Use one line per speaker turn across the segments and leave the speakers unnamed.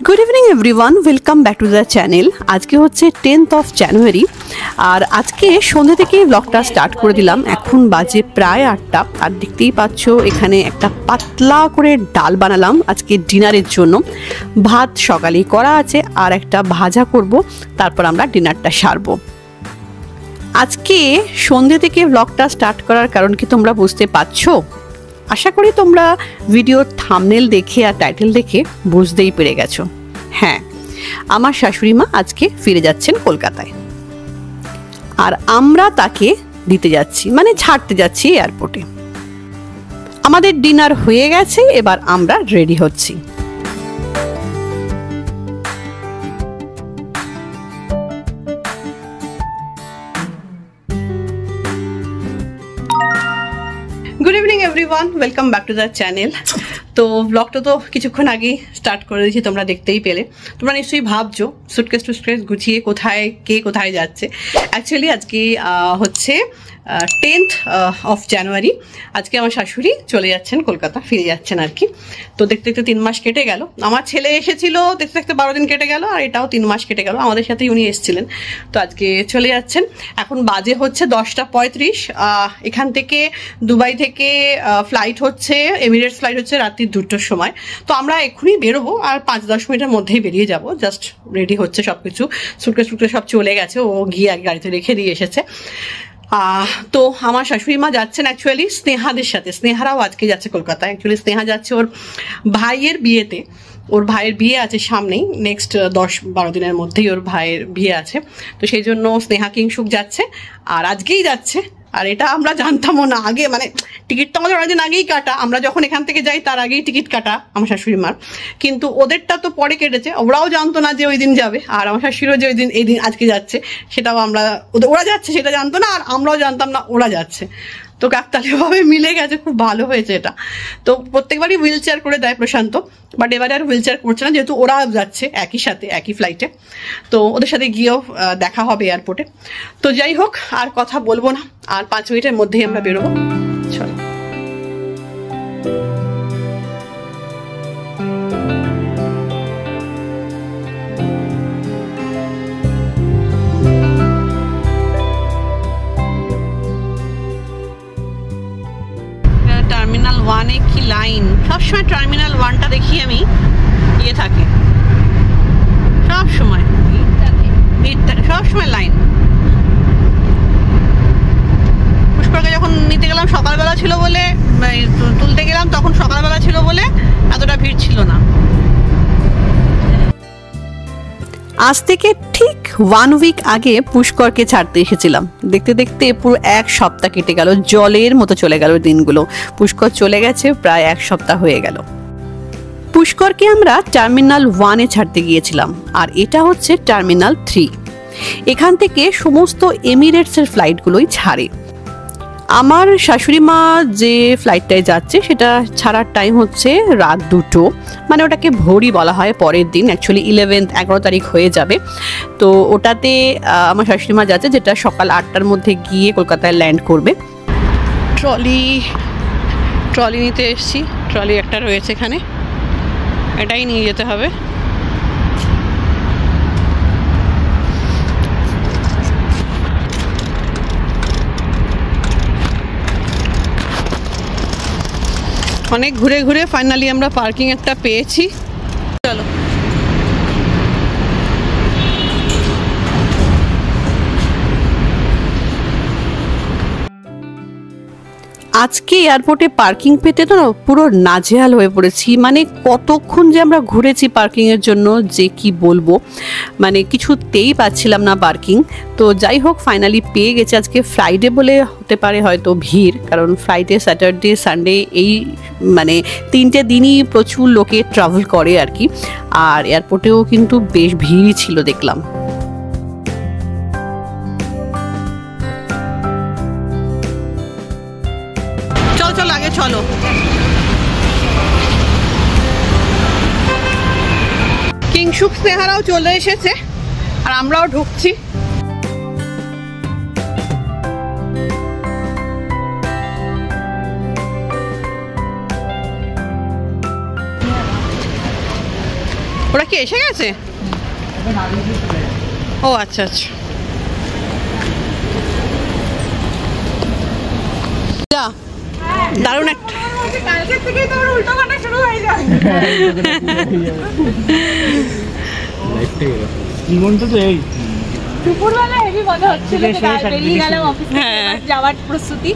Good evening everyone, welcome back to the channel. আজকে হচ্ছে 10th of January আর আজকে সন্ধ্যে থেকে ব্লগটা স্টার্ট করে দিলাম। এখন বাজে প্রায় 8টা আর দেখতেই পাচ্ছ এখানে একটা পাতলা করে ডাল বানালাম আজকে ডিনারের জন্য। ভাত সকালেই করা আছে আর একটা ভাজা করব, তারপর আমরা ডিনারটা সারবো। আজকে সন্ধ্যে থেকে ব্লগটা স্টার্ট করার কারণ কি তোমরা বুঝতে পারছো? আশা করি তোমরা ভিডিওর থাম্বনেল দেখে আর টাইটেল দেখে বুঝতেই পেরে গেছো। হ্যাঁ, আমার শাশুড়ি মা আজকে ফিরে যাচ্ছেন কলকাতায় আর আমরা তাকে দিতে যাচ্ছি, মানে ছাড়তে যাচ্ছি এয়ারপোর্টে। আমাদের ডিনার হয়ে গেছে, এবার আমরা রেডি হচ্ছি। Good evening everyone, welcome back to the channel. তো ব্লগটা তো কিছুক্ষণ আগেই স্টার্ট করে দিয়েছি, তোমরা দেখতেই পেলে। তোমরা নিশ্চয়ই ভাবছো সুটকেস টুটকেস গুছিয়ে কে কোথায় যাচ্ছে। অ্যাকচুয়ালি আজকে হচ্ছে 10th অফ জানুয়ারি। আজকে আমার শাশুড়ি চলে যাচ্ছেন কলকাতা, ফিরে যাচ্ছেন আর কি। তো দেখতে দেখতে 3 মাস কেটে গেল। আমার ছেলে এসেছিল, দেখতে দেখতে 12 দিন কেটে গেল, আর এটাও 3 মাস কেটে গেল। আমাদের সাথেই উনি এসেছিলেন, তো আজকে চলে যাচ্ছেন। এখন বাজে হচ্ছে 10:35। এখান থেকে দুবাই থেকে ফ্লাইট হচ্ছে, এমিরেটস ফ্লাইট হচ্ছে রাত্রি 2টোর সময়। তো আমরা এক্ষুনি বেরোবো, আর 5-10 মিনিটের মধ্যেই বেরিয়ে যাব। জাস্ট রেডি হচ্ছে সব কিছু, সুটকেস টুটকেস সব চলে গেছে, ও গিয়ে আগে গাড়িতে রেখে দিয়ে এসেছে। তো আমার শাশুড়ি মা যাচ্ছেন অ্যাকচুয়ালি স্নেহাদের সাথে। স্নেহারাও আজকে যাচ্ছে কলকাতায়। অ্যাকচুয়ালি স্নেহা যাচ্ছে ওর ভাইয়ের বিয়েতে। ওর ভাইয়ের বিয়ে আছে সামনেই, নেক্সট 10-12 দিনের মধ্যেই ওর ভাইয়ের বিয়ে আছে। তো সেই জন্য স্নেহা কিংসুক যাচ্ছে আর আজকেই যাচ্ছে। আর এটা আমরা জানতামও না আগে, মানে টিকিটটা আমাদের অনেকদিন আগেই কাটা। আমরা যখন এখান থেকে যাই তার আগেই টিকিট কাটা আমার শাশুড়ি মার, কিন্তু ওদেরটা তো পরে কেটেছে। ওরাও জানতো না যে ওই দিন যাবে, আর আমার শাশুড়িও যে এই দিন আজকে যাচ্ছে সেটাও ওরা যাচ্ছে সেটা জানতো না, আর আমরাও জানতাম না ওরা যাচ্ছে। তো কাকতালীয়ভাবে মিলে গেছে, খুব ভালো হয়েছে এটা। তো প্রত্যেকবারই হুইল চেয়ার করে দেয় প্রশান্ত, বাট এবারে আর হুইল চেয়ার করছে না, যেহেতু ওরা যাচ্ছে একই সাথে একই ফ্লাইটে। তো ওদের সাথে গিয়েও দেখা হবে এয়ারপোর্টে। তো যাই হোক, আর কথা বলবো না, আর 5 মিনিটের মধ্যেই আমরা বেরোবো। চলো। টার্মিনাল 1-এ কি লাইন! সবসময় টার্মিনাল 1টা দেখি আমি, ইয়ে থাকে সবসময়, সবসময় লাইন। পুষ্করকে যখন নিতে গেলাম সকালবেলা ছিল বলে, তুলতে গেলাম তখন সকালবেলা ছিল বলে এতটা ভিড় ছিল না। আজ থেকে ঠিক 1 উইক আগে পুষ্করকে ছাড়তে এসেছিলাম। দেখতে দেখতে পুরো 1 সপ্তাহ কেটে গেল, জলের মতো চলে গেল দিনগুলো। পুষ্কর চলে গেছে, প্রায় 1 সপ্তাহ হয়ে গেল। পুষ্করকে আমরা টার্মিনাল 1-এ ছাড়তে গিয়েছিলাম, আর এটা হচ্ছে টার্মিনাল 3। এখান থেকে সমস্ত এমিরেটসের ফ্লাইটগুলোই ছাড়ে। আমার শাশুড়ি মা যে ফ্লাইটটায় যাচ্ছে সেটা ছাড়ার টাইম হচ্ছে রাত 2টো, মানে ওটাকে ভোরই বলা হয়। পরের দিন অ্যাকচুয়ালি 11 তারিখ হয়ে যাবে। তো ওটাতে আমার শাশুড়ি মা যাচ্ছে, যেটা সকাল 8টার মধ্যে গিয়ে কলকাতায় ল্যান্ড করবে। ট্রলি নিতে এসেছি, ট্রলি একটা রয়েছে এখানে, এটাই নিয়ে যেতে হবে। অনেক ঘুরে ঘুরে ফাইনালি আমরা পার্কিং একটা পেয়েছি। চলো। আজকে এয়ারপোর্টে পার্কিং পেতে তো পুরো নাজেহাল হয়ে পড়েছি। মানে কতক্ষণ যে আমরা ঘুরেছি পার্কিংয়ের জন্য যে কি বলবো, মানে কিছুতেই পাচ্ছিলাম না পার্কিং। তো যাই হোক, ফাইনালি পেয়ে গেছে। আজকে ফ্রাইডে বলে হতে পারে হয়তো ভিড়, কারণ ফ্রাইডে, স্যাটারডে, সানডে এই মানে 3টে দিনই প্রচুর লোকে ট্রাভেল করে আর কি। আর এয়ারপোর্টেও কিন্তু বেশ ভিড়ই ছিল দেখলাম। চলো আগে চলো। কিংসুক স্নেহারাও চলে এসেছে আর আমরাও ঢুকছি। ওরা কি এসে গেছে? ও আচ্ছা আচ্ছা। দারুণ একটা
দুপুরবেলা হেভি মনে হচ্ছিল বেরিয়ে গেলাম অফিস যাওয়ার প্রস্তুতি,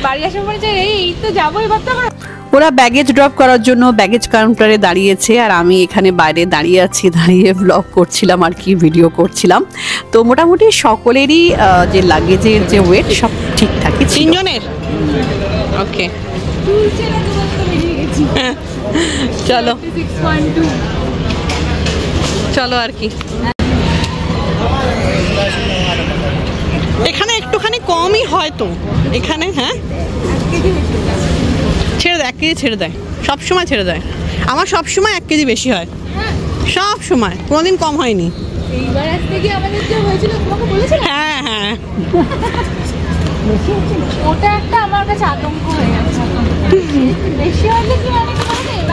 বাড়ি আসার পরে যে এই তো যাবো এবার তো আমরা।
ওরা ব্যাগেজ ড্রপ করার জন্য ব্যাগেজ কাউন্টারে দাঁড়িয়েছে আর আমি এখানে বাইরে দাঁড়িয়ে আছি, দাঁড়িয়ে ব্লগ করছিলাম আর কি, ভিডিও করছিলাম। তো মোটামুটি সকলেরই যে লাগেজের যে ওয়েট সব ঠিকঠাকই ছিল। তিনজনের ওকে চলো চলো আর কি। এখানে একটুখানি কমই হয় তো এখানে। হ্যাঁ ছেড়ে দেয়, 1 কেজি ছেড়ে দেয়, সবসময় ছেড়ে দেয়। আমার সবসময় 1 কেজি বেশি হয়, সব সময়, কোনোদিন কম হয়নি। হ্যাঁ হ্যাঁ
ওটা একটা আমার কাছে আতঙ্ক হয়ে গেছে।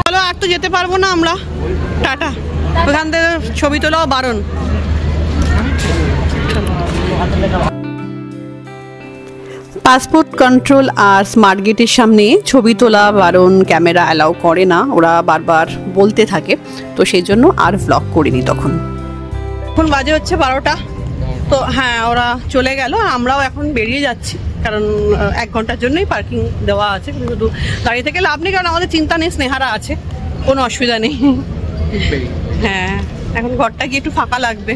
চলো আর তো যেতে পারবো না আমরা, টাটা। ওখান থেকে ছবি তোলাও বারণ। পাসপোর্ট কন্ট্রোল আর স্মার্ট গেটের সামনে ছবি তোলা বারণ, ক্যামেরা অ্যালাউ করে না, ওরা বারবার বলতে থাকে। তো সেই জন্য আর ভ্লগ করিনি তখন। এখন বাজে হচ্ছে 12টা। তো হ্যাঁ ওরা চলে গেল, আমরাও এখন বেরিয়ে যাচ্ছি, কারণ 1 ঘন্টার জন্যই পার্কিং দেওয়া আছে। শুধু দাঁড়িয়ে থেকে লাভ নেই, কারণ আমাদের চিন্তা নেই, স্নেহারা আছে, কোনো অসুবিধা নেই। হ্যাঁ এখন ঘরটা গিয়ে একটু ফাঁকা লাগবে।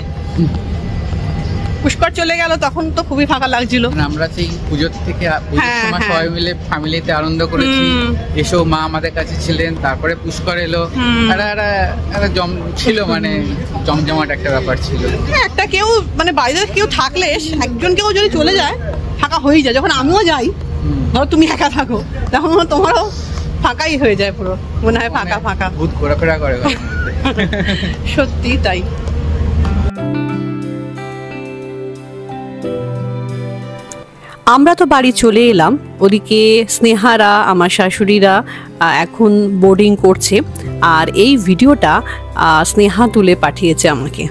পুষ্কর চলে গেল তখন তো খুবই ফাঁকা লাগছিল।
আমরা সেই পুজোর থেকে সবাই মিলে ফ্যামিলিতে আনন্দ করেছি, এসো মা আমাদের কাছে ছিলেন, তারপরে পুষ্কর এলো, জম ছিল, মানে জমজমাট একটা ব্যাপার ছিল।
একটা কেউ মানে বাইরে কেউ থাকলে, একজন কেউ যদি চলে যায় ফাঁকা হয়ে যায়। যখন আমিও যাই, ধরো তুমি একা থাকো, তখন তোমারও ফাঁকাই হয়ে যায়, পুরো মনে হয় ফাঁকা ফাঁকা,
ভূত ঘোরাফেরা করে।
সত্যি তাই। আমরা তো বাড়ি চলে এলাম, ওদিকে স্নেহারা, আমার শাশুড়িরা এখন বোর্ডিং করছে, আর এই ভিডিওটা স্নেহা তুলে পাঠিয়েছে আমাকে।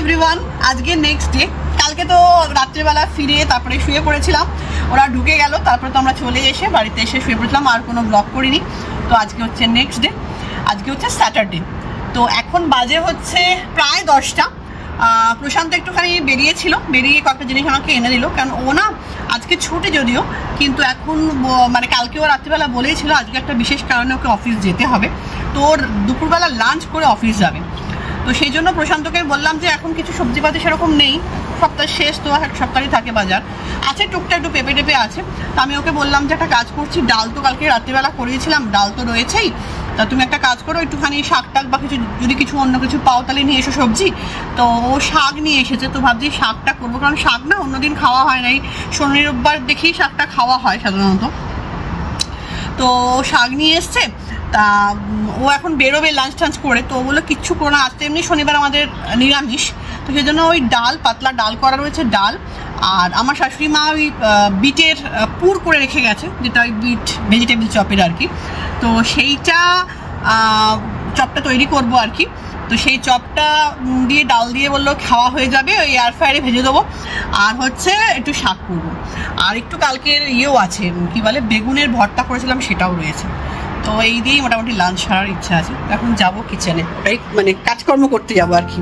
এভরিওয়ান, আজকে নেক্সট ডে। কালকে তো রাত্রেবেলা ফিরে তারপরে শুয়ে পড়েছিলাম, ওরা ঢুকে গেল, তারপরে তো আমরা চলে এসে বাড়িতে এসে শুয়ে পড়েছিলাম, আর কোনো ব্লগ করিনি। তো আজকে হচ্ছে নেক্সট ডে, আজকে হচ্ছে স্যাটারডে। তো এখন বাজে হচ্ছে প্রায় 10টা। প্রশান্ত একটুখানি বেরিয়েছিল, বেরিয়ে কয়েকটা জিনিস আমাকে এনে দিল, কারণ ও না আজকে ছুটি যদিও, কিন্তু এখন মানে কালকে ও রাত্রিবেলা বলেইছিল আজকে একটা বিশেষ কারণে ওকে অফিস যেতে হবে। তো ওর দুপুরবেলা লাঞ্চ করে অফিস যাবে। তো সেই জন্য প্রশান্তকে বললাম যে এখন কিছু সবজিপাতি সেরকম নেই, সপ্তাহ শেষ তো, এক সপ্তাহে থাকে বাজার, আছে টুকটা একটু পেঁপে টেপে আছে। তো আমি ওকে বললাম যে একটা কাজ করছি, ডাল তো কালকে রাত্রিবেলা করিয়েছিলাম, ডাল তো রয়েছেই, তা তুমি একটা কাজ করো, একটুখানি শাক টাক বা কিছু যদি কিছু অন্য কিছু পাও তাহলে নিয়ে এসো সবজি। তো ও শাক নিয়ে এসেছে, তো ভাবছি শাকটা করবো, কারণ শাক না অন্যদিন খাওয়া হয় নাই, শনি রোববার দেখেই শাকটা খাওয়া হয় সাধারণত। তো শাক নিয়ে এসছে, তা ও এখন বেরোবে লাঞ্চ টাঞ্চ করে। তো ওগুলো কিচ্ছু করো না, আজ তো এমনি শনিবার আমাদের নিরামিষ, তো সেই জন্য ওই ডাল, পাতলা ডাল করা রয়েছে, ডাল। আর আমার শাশুড়ি মা ওই বিটের পুর করে রেখে গেছে, যেটা ওই বিট ভেজিটেবল চপের আর কি। তো সেইটা চপটা তৈরি করবো আর কি। তো সেই চপটা দিয়ে ডাল দিয়ে বললো খাওয়া হয়ে যাবে, ওই এয়ার ফ্রায়ারে ভেজে দেবো। আর হচ্ছে একটু শাক করবো, আর একটু কালকের ইয়েও আছে, কি বলে বেগুনের ভর্তা করেছিলাম, সেটাও রয়েছে। তো এই দিয়েই মোটামুটি লাঞ্চ সারার ইচ্ছা আছে। এখন যাবো কিচেনে, ওটাই মানে কাজকর্ম করতে যাবো আর কি।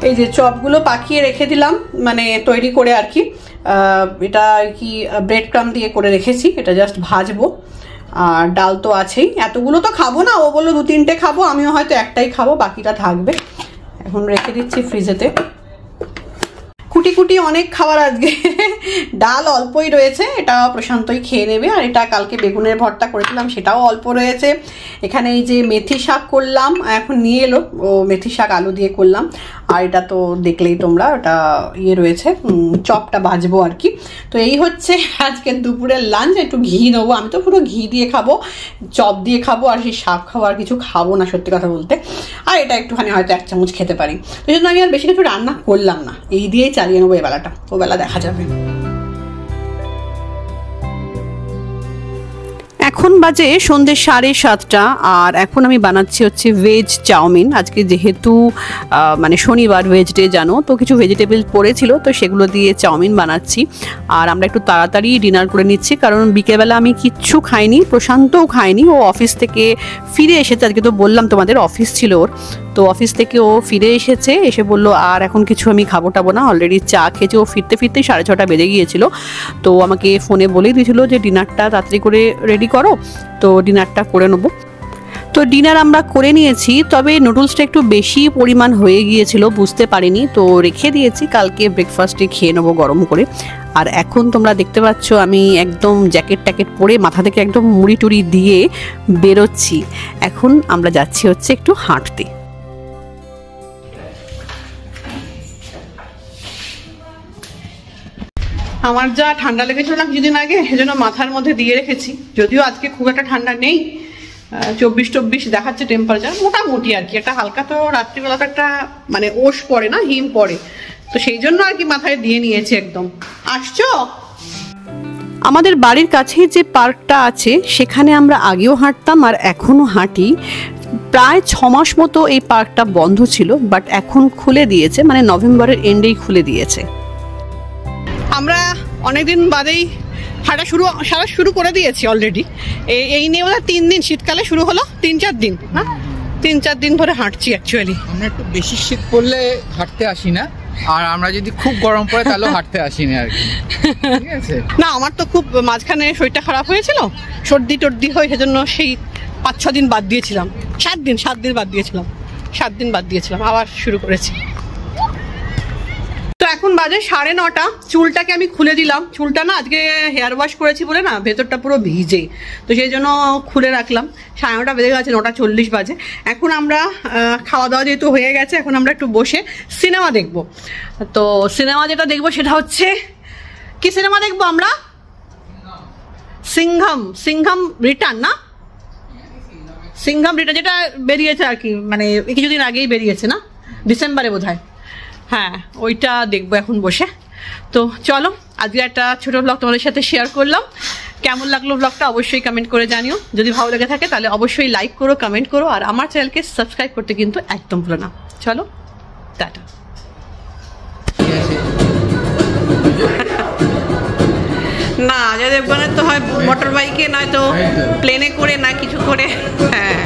এই যে চপগুলো পাকিয়ে রেখে দিলাম, মানে তৈরি করে আর কি। এটা কি ব্রেড ক্রাম দিয়ে করে রেখেছি, এটা জাস্ট ভাজবো। আর ডাল তো আছেই, এতগুলো তো খাবো না, ও বললো 2-3টে খাবো, আমিও হয়তো একটাই খাবো, বাকিটা থাকবে। এখন রেখে দিচ্ছি ফ্রিজেতে। কুটি কুটি অনেক খাবার আজকে, ডাল অল্পই রয়েছে, এটা প্রশান্তই খেয়ে নেবে। আর এটা কালকে বেগুনের ভর্তা করেছিলাম, সেটাও অল্প রয়েছে। এখানে এই যে মেথি শাক করলাম, এখন নিয়ে এলো, ও মেথি শাক আলু দিয়ে করলাম। আর এটা তো দেখলেই তোমরা, ওটা ইয়ে রয়েছে, চপটা ভাজবো আর কি। তো এই হচ্ছে আজকের দুপুরের লাঞ্চ। একটু ঘি নেবো, আমি তো পুরো ঘি দিয়ে খাবো, চপ দিয়ে খাবো, আর সেই শাক খাবো, আর কিছু খাবো না সত্যি কথা বলতে। আর এটা একটুখানি হয়তো 1 চামচ খেতে পারি, তো জন্য আমি আর বেশি কিছু রান্না করলাম না, এই দিয়েই চালিয়ে নেবো এবেলাটা, ও বেলা দেখা যাবে। এখন বাজে সন্ধ্যে 7:30, আর এখন আমি বানাচ্ছি হচ্ছে ভেজ চাউমিন। আজকে যেহেতু মানে শনিবার, ভেজ ডে জানো, তো কিছু ভেজিটেবল পড়েছিল, তো সেগুলো দিয়ে চাউমিন বানাচ্ছি। আর আমরা একটু তাড়াতাড়ি ডিনার করে নিচ্ছি, কারণ বিকেলবেলা আমি কিচ্ছু খাইনি, প্রশান্তও খায়নি। ও অফিস থেকে ফিরে এসেছে, আজকে তো বললাম তোমাদের অফিস ছিল ওর, তো অফিস থেকে ও ফিরে এসেছে, এসে বললো আর এখন কিছু আমি খাবো টাবো না, অলরেডি চা খেয়েছে। ও ফিরতে ফিরতেই 6:30 বেজে গিয়েছিল, তো আমাকে ফোনে বলেই দিয়েছিল যে ডিনারটা তাড়াতাড়ি করে রেডি করো, তো ডিনারটা করে নেবো। তো ডিনার আমরা করে নিয়েছি, তবে নুডলসটা একটু বেশি পরিমাণ হয়ে গিয়েছিল, বুঝতে পারিনি, তো রেখে দিয়েছি, কালকে ব্রেকফাস্টে খেয়ে নেবো গরম করে। আর এখন তোমরা দেখতে পাচ্ছ আমি একদম জ্যাকেট ট্যাকেট পরে, মাথা থেকে একদম মুড়ি টুড়ি দিয়ে বেরোচ্ছি। এখন আমরা যাচ্ছি হচ্ছে একটু হাঁটতে। আমার যা ঠান্ডা লেগেছিল না কিছুদিন আগে, সেজন্য মাথার মধ্যে দিয়ে রেখেছি, যদিও আজকে খুব একটা ঠান্ডা নেই, 24-24 দেখাচ্ছে টেম্পারেচার, মোটামুটি আর কি। একটা হালকা তো রাত্রিবেলা তো একটা মানে ওশ পড়ে না, হিম পড়ে, তো সেই জন্য আর কি মাথায় দিয়ে নিয়েছি একদম। আসছো? আমাদের বাড়ির কাছেই যে পার্কটা আছে, সেখানে আমরা আগেও হাঁটতাম আর এখনও হাঁটি। প্রায় 6 মাস মতো এই পার্কটা বন্ধ ছিল, বাট এখন খুলে দিয়েছে, মানে নভেম্বরের এন্ডেই খুলে দিয়েছে। আমরা অনেকদিন বাদেই হাঁটা শুরু করে দিয়েছি অলরেডি। এই নিয়ে বোধহয় 3 দিন, শীতকালে শুরু হলো, 3-4 দিন, হ্যাঁ 3-4 দিন ধরে হাঁটছি অ্যাকচুয়ালি।
আমরা একটু বেশি শীত পড়লে হাঁটতে আসি না, আর আমরা যদি খুব গরম পড়ে তাহলে হাঁটতে আসি না আর কি, ঠিক আছে?
না, আমার তো খুব মাঝখানে শরীরটা খারাপ হয়েছিল, সর্দি টর্দি হয়ে, সেজন্য সেই 5-6 দিন বাদ দিয়েছিলাম, 7 দিন বাদ দিয়েছিলাম, 7 দিন বাদ দিয়েছিলাম, আবার শুরু করেছি। তো এখন বাজে 9:30, চুলটাকে আমি খুলে দিলাম। চুলটা না আজকে হেয়ার ওয়াশ করেছি বলে না ভেতরটা পুরো ভিজে, তো সেই জন্য খুলে রাখলাম। 9:30 বেজে গেছে, 9:40 বাজে। এখন আমরা খাওয়া দাওয়া যেহেতু হয়ে গেছে, এখন আমরা একটু বসে সিনেমা দেখব। তো সিনেমা যেটা দেখবো সেটা হচ্ছে, কি সিনেমা দেখবো আমরা? সিংঘম রিটার্ন, না সিংঘম রিটার্ন, যেটা বেরিয়েছে আর কি, মানে কিছুদিন আগেই বেরিয়েছে না, ডিসেম্বরে বোধহয়, হ্যাঁ ওইটা দেখবো এখন বসে। তো চলো, আজকে একটা ছোটো ব্লগ তোমাদের সাথে শেয়ার করলাম। কেমন লাগলো ব্লগটা অবশ্যই কমেন্ট করে জানিও, যদি ভালো লেগে থাকে তাহলে অবশ্যই লাইক করো, কমেন্ট করো, আর আমার চ্যানেলকে সাবস্ক্রাইব করতে কিন্তু একদম ভুলো না। চলো, টাটা। না অজয় দেবগনের তো হয় মোটর বাইকে, নয়তো প্লেনে করে, না কিছু করে, হ্যাঁ।